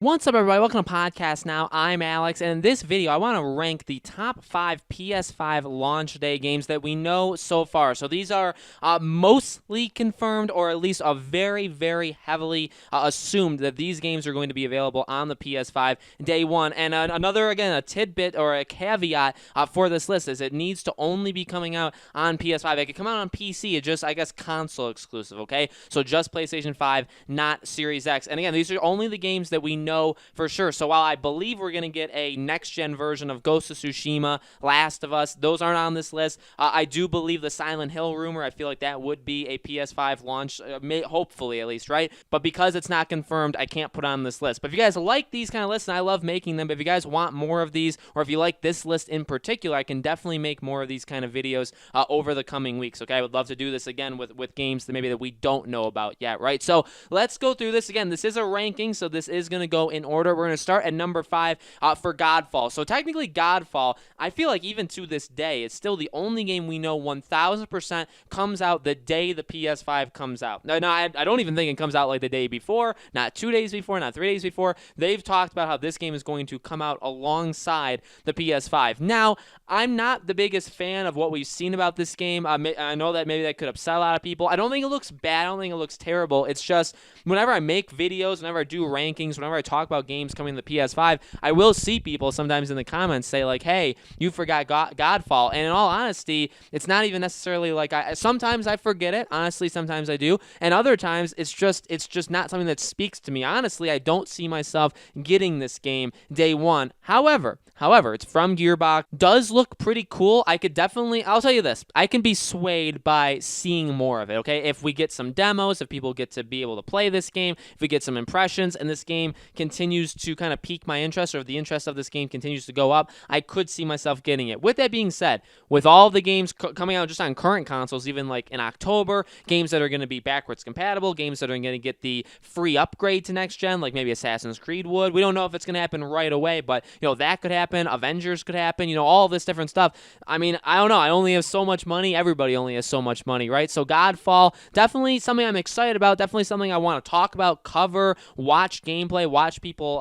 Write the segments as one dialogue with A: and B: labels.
A: What's up, everybody? Welcome to Podcast Now. I'm Alex, and in this video, I want to rank the top 5 PS5 launch day games that we know so far. So these are mostly confirmed, or at least very, very heavily assumed that these games are going to be available on the PS5 day one. And a tidbit or a caveat for this list is it needs to only be coming out on PS5. It could come out on PC. It's just, I guess, console exclusive, okay? So just PlayStation 5, not Series X. And again, these are only the games that we know for sure. So while I believe we're going to get a next-gen version of Ghost of Tsushima, Last of Us, those aren't on this list. I do believe the Silent Hill rumor, I feel like that would be a PS5 launch, hopefully at least, right? But because it's not confirmed, I can't put on this list. But if you guys like these kind of lists, and I love making them, but if you guys want more of these, or if you like this list in particular, I can definitely make more of these kind of videos over the coming weeks, okay? I would love to do this again with games that maybe that we don't know about yet, right? So let's go through this again. This is a ranking, so this is going to go in order. We're going to start at number 5 for Godfall. So technically Godfall, I feel like even to this day, it's still the only game we know 1000% comes out the day the PS5 comes out. No, I don't even think it comes out like the day before, not 2 days before, not 3 days before. They've talked about how this game is going to come out alongside the PS5. Now, I'm not the biggest fan of what we've seen about this game. I know that maybe that could upset a lot of people. I don't think it looks bad. I don't think it looks terrible. It's just whenever I make videos, whenever I do rankings, whenever I talk about games coming to the PS5, I will see people sometimes in the comments say like, hey, you forgot Godfall. And in all honesty, it's not even necessarily like sometimes I forget it. Honestly, sometimes I do. And other times it's just not something that speaks to me. Honestly, I don't see myself getting this game day one. However, it's from Gearbox. Does look pretty cool. I'll tell you this, I can be swayed by seeing more of it, okay? If we get some demos, if people get to be able to play this game, if we get some impressions, and this game continues to kind of pique my interest, or if the interest of this game continues to go up, I could see myself getting it. With that being said, with all the games coming out just on current consoles, even like in October, games that are going to be backwards compatible, games that are going to get the free upgrade to next gen, like maybe Assassin's Creed would. We don't know if it's going to happen right away, but that could happen. Avengers could happen. All this different stuff. I mean, I don't know. I only have so much money. Everybody only has so much money, right? So Godfall, definitely something I'm excited about. Definitely something I want to talk about, cover, watch gameplay, watch people,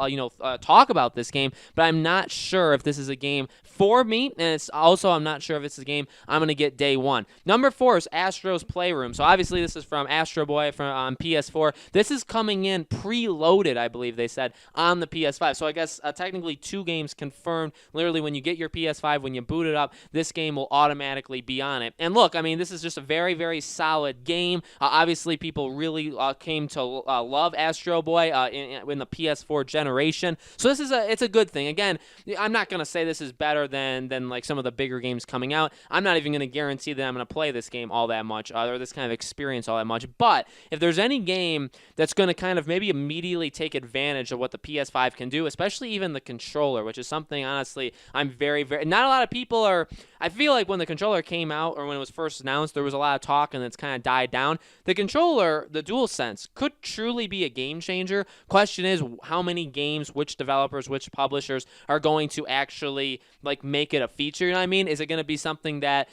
A: talk about this game. But I'm not sure if this is a game for me, and it's also I'm not sure if it's a game I'm going to get day one. Number 4 is Astro's Playroom. So obviously this is from Astro Boy from PS4. This is coming in preloaded, I believe they said, on the PS5. So I guess technically 2 games confirmed. Literally, when you get your PS5, when you boot it up, this game will automatically be on it. And look, I mean, this is just a very, very solid game. Obviously, people really came to love Astro Boy in the PS4 generation. So it's a good thing. Again, I'm not going to say this is better than like some of the bigger games coming out. I'm not even going to guarantee that I'm going to play this game all that much, or this kind of experience all that much. But if there's any game that's going to kind of maybe immediately take advantage of what the PS5 can do, especially even the controller, which is something, honestly, I'm very, very... Not a lot of people are... I feel like when the controller came out, or when it was first announced, there was a lot of talk, and it's kind of died down. The controller, the DualSense, could truly be a game changer. Question is, how many games, which developers, which publishers are going to actually make it a feature? You know what I mean? Is it going to be something that,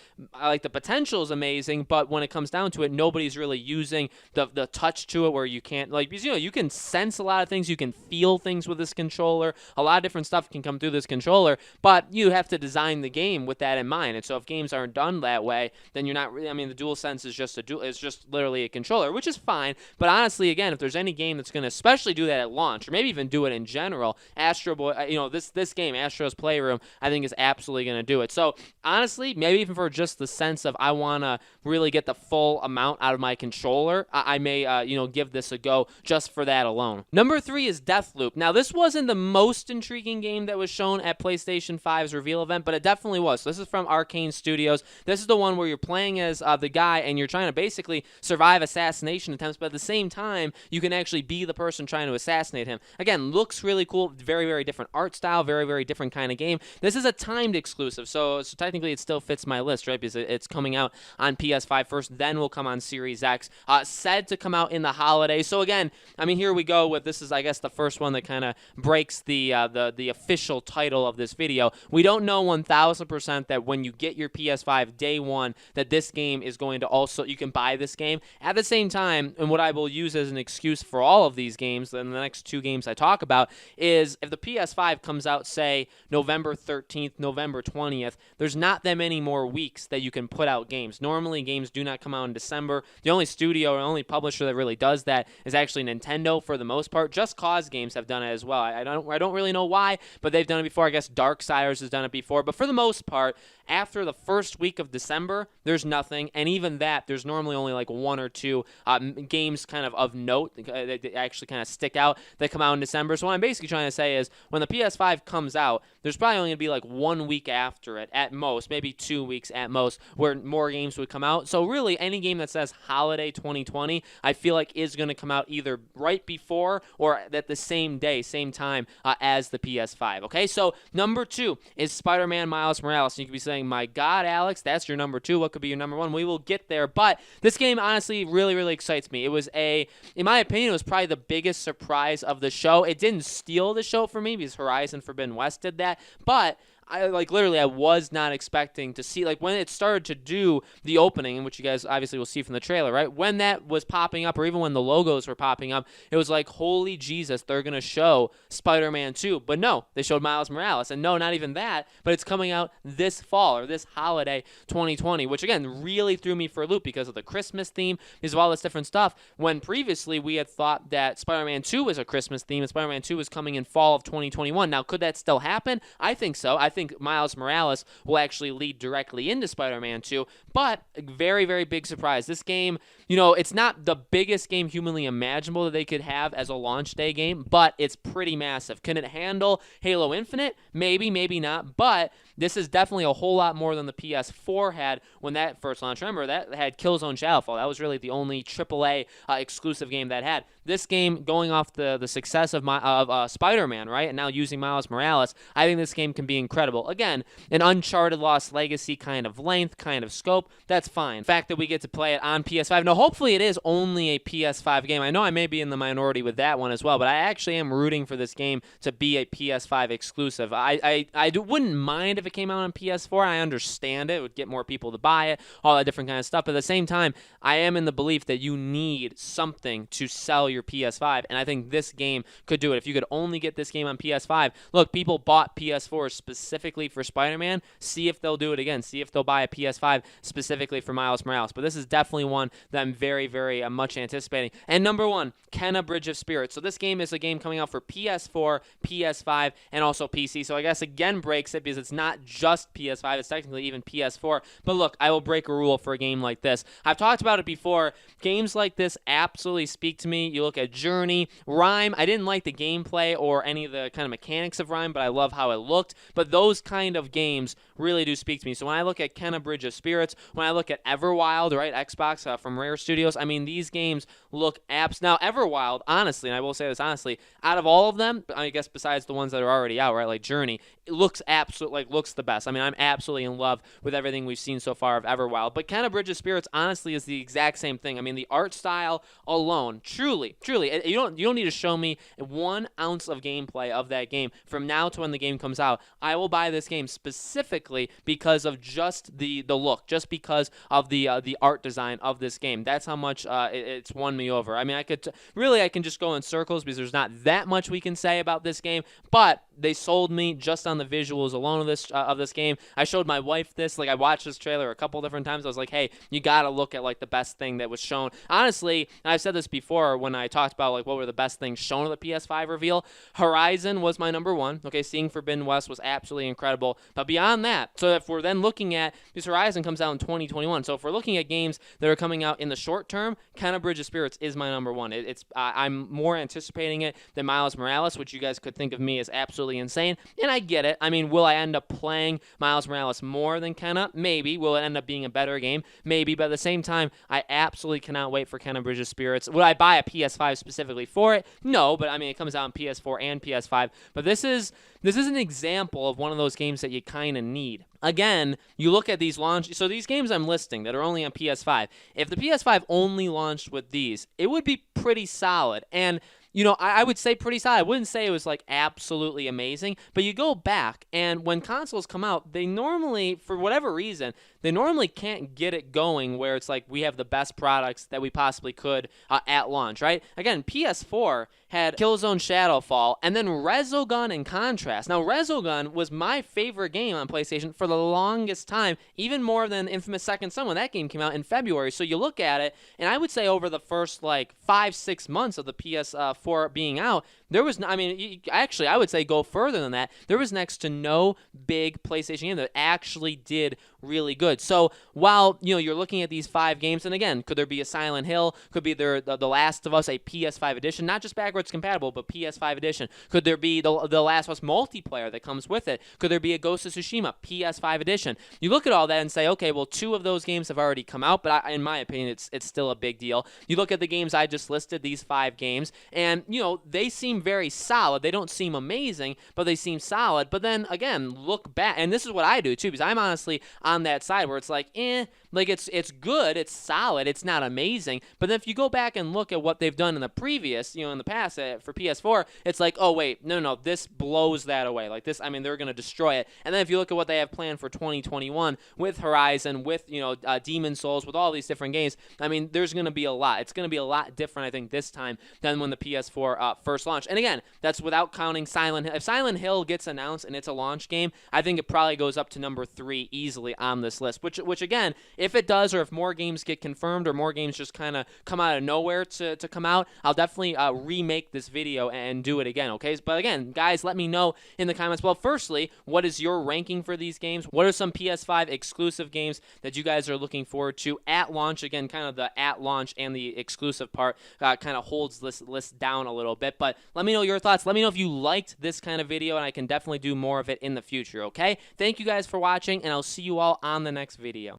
A: the potential is amazing, but when it comes down to it, nobody's really using the touch to it, where you can't, you can sense a lot of things, you can feel things with this controller. A lot of different stuff can come through this controller, but you have to design the game with that in mind. And so if games aren't done that way, then you're not really, the DualSense is just literally a controller, which is fine. But honestly, again, if there's any game that's going to especially do that at launch, or maybe even do it in general, Astro Boy, this game, Astro's Playroom, I think is absolutely going to do it. So honestly, maybe even for just the sense of I want to really get the full amount out of my controller, I may, give this a go just for that alone. Number 3 is Deathloop. Now, this wasn't the most intriguing game that was shown at PlayStation 5's reveal event, but it definitely was. So this is from Arcane Studios. This is the one where you're playing as the guy, and you're trying to basically survive assassination attempts, but at the same time, you can actually be the person trying to assassinate him. Again, looks really cool. Very, very different art style. Very, very different kind of game. This is a timed exclusive, so technically it still fits my list, right? Because it's coming out on PS5 first, then will come on Series X. Said to come out in the holidays. So again, here we go with this is, I guess, the first one that kind of breaks the official title of this video. We don't know 1000% that when you get your PS5 day one, that this game is going to also, you can buy this game. At the same time, and what I will use as an excuse for all of these games, and the next 2 games games I talk about is if the PS5 comes out, say, November 13th, November 20th, there's not that many more weeks that you can put out games. Normally, games do not come out in December. The only studio or only publisher that really does that is actually Nintendo for the most part. Just Cause Games have done it as well. I don't really know why, but they've done it before. I guess Darksiders has done it before. But for the most part, after the first week of December, there's nothing. And even that, there's normally only like one or two games kind of note that actually kind of stick out that come out in December. So what I'm basically trying to say is when the PS5 comes out, there's probably only going to be like 1 week after it at most, maybe 2 weeks at most, where more games would come out. So really, any game that says Holiday 2020, I feel like is going to come out either right before or at the same day, same time as the PS5. Okay, so number 2 is Spider-Man Miles Morales. And you could be saying, my God, Alex, that's your number 2. What could be your number 1? We will get there. But this game honestly really, really excites me. It was in my opinion, it was probably the biggest surprise of the show. It didn't steal the show for me because Horizon Forbidden West did that, but I was not expecting to see, like, when it started to do the opening, which you guys obviously will see from the trailer, right? When that was popping up, or even when the logos were popping up, it was like, holy Jesus, they're going to show Spider-Man 2. But no, they showed Miles Morales. And no, not even that, but it's coming out this fall, or this holiday 2020, which, again, really threw me for a loop because of the Christmas theme, because of all this different stuff, when previously we had thought that Spider-Man 2 was a Christmas theme, and Spider-Man 2 was coming in fall of 2021. Now, could that still happen? I think so. I think Miles Morales will actually lead directly into Spider-Man 2, but a very, very big surprise. This game, it's not the biggest game humanly imaginable that they could have as a launch day game, but it's pretty massive. Can it handle Halo Infinite? Maybe, maybe not, but this is definitely a whole lot more than the PS4 had when that first launched. Remember, that had Killzone Shadowfall. That was really the only AAA exclusive game that had. This game, going off the success of Spider-Man, right, and now using Miles Morales, I think this game can be incredible. Again, an Uncharted Lost Legacy kind of length, kind of scope, that's fine. The fact that we get to play it on PS5, now hopefully it is only a PS5 game. I know I may be in the minority with that one as well, but I actually am rooting for this game to be a PS5 exclusive. I wouldn't mind if it came out on PS4. I understand it would get more people to buy it, all that different kind of stuff, but at the same time, I am in the belief that you need something to sell your PS5, and I think this game could do it. If you could only get this game on PS5, look, people bought PS4 specifically for Spider-Man. See if they'll do it again. See if they'll buy a PS5 specifically for Miles Morales. But this is definitely one that I'm very, very much anticipating. And number 1, Kena Bridge of Spirits. So this game is a game coming out for PS4, PS5, and also PC. So I guess again breaks it because it's not just PS5. It's technically even PS4. But look, I will break a rule for a game like this. I've talked about it before. Games like this absolutely speak to me. You look at Journey, Rhyme. I didn't like the gameplay or any of the kind of mechanics of Rhyme, but I love how it looked. But those kind of games really do speak to me. So when I look at Kena Bridge of Spirits, when I look at Everwild, right, Xbox from Rare Studios, I mean, these games look apps. Now, Everwild, honestly, and I will say this honestly, out of all of them, I guess besides the ones that are already out, right, like Journey, it looks looks the best. I mean, I'm absolutely in love with everything we've seen so far of Everwild. But Kena Bridge of Spirits, honestly, is the exact same thing. I mean, the art style alone, truly, you don't need to show me 1 ounce of gameplay of that game from now to when the game comes out. I will buy this game specifically because of just the look, just because of the art design of this game. That's how much it's won me over. I mean, I can just go in circles because there's not that much we can say about this game, but they sold me just on the visuals alone of this game. I showed my wife this. Like, I watched this trailer a couple different times. I was like, hey, you gotta look at like the best thing that was shown. Honestly, and I've said this before when I talked about like what were the best things shown at the PS5 reveal. Horizon was my number 1. Okay, seeing Forbidden West was absolutely incredible. But beyond that, so if we're then looking at this, Horizon comes out in 2021. So if we're looking at games that are coming out in the short term, Kena Bridge of Spirits is my number 1. I'm more anticipating it than Miles Morales, which you guys could think of me as absolutely insane, and I get it. I mean, will I end up playing Miles Morales more than Kena? Maybe. Will it end up being a better game? Maybe, but at the same time, I absolutely cannot wait for Kena Bridge of Spirits. Would I buy a PS5 specifically for it? No, but I mean, it comes out on PS4 and PS5, but this is an example of one of those games that you kind of need. Again, you look at these so these games I'm listing that are only on PS5, if the PS5 only launched with these, it would be pretty solid, and I would say pretty solid. I wouldn't say it was like absolutely amazing, but you go back, and when consoles come out, they normally, for whatever reason, they normally can't get it going where it's like we have the best products that we possibly could at launch, right? Again, PS4 had Killzone Shadowfall, and then Resogun in contrast. Now, Resogun was my favorite game on PlayStation for the longest time, even more than Infamous Second Son when that game came out in February. So you look at it, and I would say over the first, like, 5-6 months of the PS4 being out, there was, I mean, actually, I would say go further than that. There was next to no big PlayStation game that actually did really good. So while, you're looking at these 5 games, and again, could there be a Silent Hill? Could be The Last of Us, a PS5 edition, not just backwards compatible, but PS5 edition. Could there be the Last of Us multiplayer that comes with it? Could there be a Ghost of Tsushima PS5 edition? You look at all that and say, okay, well, 2 of those games have already come out, but in my opinion, it's still a big deal. You look at the games I just listed, these 5 games, and, they seem very solid. They don't seem amazing, but they seem solid. But then, again, look back, and this is what I do, too, because I'm honestly on that side where it's like, like it's good, it's solid, it's not amazing. But then if you go back and look at what they've done in the previous, in the past for PS4, it's like, oh wait, no, this blows that away. Like this, I mean, they're gonna destroy it. And then if you look at what they have planned for 2021 with Horizon, with Demon Souls, with all these different games, I mean, there's gonna be a lot. It's gonna be a lot different, I think, this time than when the PS4 first launched. And again, that's without counting Silent Hill. If Silent Hill gets announced and it's a launch game, I think it probably goes up to number 3 easily on this list. Which again, if it does, or if more games get confirmed, or more games just kind of come out of nowhere to come out, I'll definitely remake this video and do it again, okay? But again, guys, let me know in the comments. Well, firstly, what is your ranking for these games? What are some PS5 exclusive games that you guys are looking forward to at launch? Again, kind of the at launch and the exclusive part kind of holds this list down a little bit. But let me know your thoughts. Let me know if you liked this kind of video, and I can definitely do more of it in the future, okay? Thank you guys for watching, and I'll see you all on the next video.